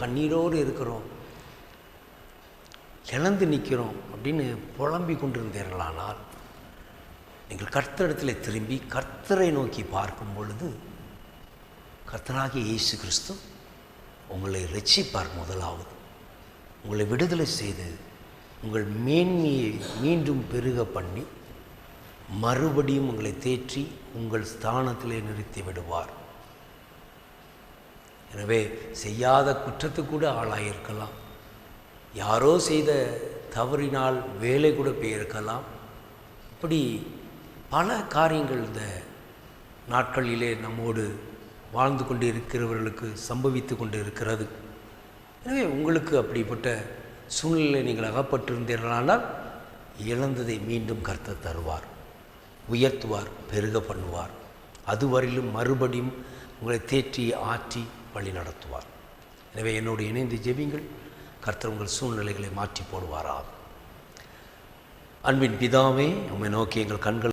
கண்ணீரோடு இருக்கிறோம், இழந்து நிற்கிறோம் அப்படின்னு புலம்பிக் கொண்டிருந்தீர்களானால், நீங்கள் கர்த்தரிடத்தில் திரும்பி கர்த்தரை நோக்கி பார்க்கும் பொழுது கர்த்தராகிய இயேசு கிறிஸ்து உங்களை இரட்சிப்பார். முதலாவது உங்களை விடுதலை செய்து உங்கள் மேன்மையை மீண்டும் பெருக பண்ணி மறுபடியும் உங்களை தேற்றி உங்கள் ஸ்தானத்திலே நிறுத்தி விடுவார். எனவே செய்யாத குற்றத்துக்கு கூட ஆளாயிருக்கலாம், யாரோ செய்த தவறினால் வேலை கூட போயிருக்கலாம். இப்படி பல காரியங்கள் இந்த நாட்களிலே நம்மோடு வாழ்ந்து கொண்டு இருக்கிறவர்களுக்கு சம்பவித்து கொண்டு இருக்கிறது. எனவே உங்களுக்கு அப்படிப்பட்ட சூழ்நிலை நீங்கள் அகப்பட்டிருந்தீர்களானால் இழந்ததை மீண்டும் கர்த்தர் தருவார், உயர்த்துவார், பெருக பண்ணுவார். அதுவரையிலும் மறுபடியும் உங்களை தேற்றி ஆற்றி வழி நடத்துவார். எனவே என்னோடு இணைந்து ஜெபிங்கள். கர்த்தர் உங்கள் சூழ்நிலைகளை மாற்றி போடுவாரா. அன்பின் பிதாவே, உம்மை நோக்கி எங்கள் கண்கள்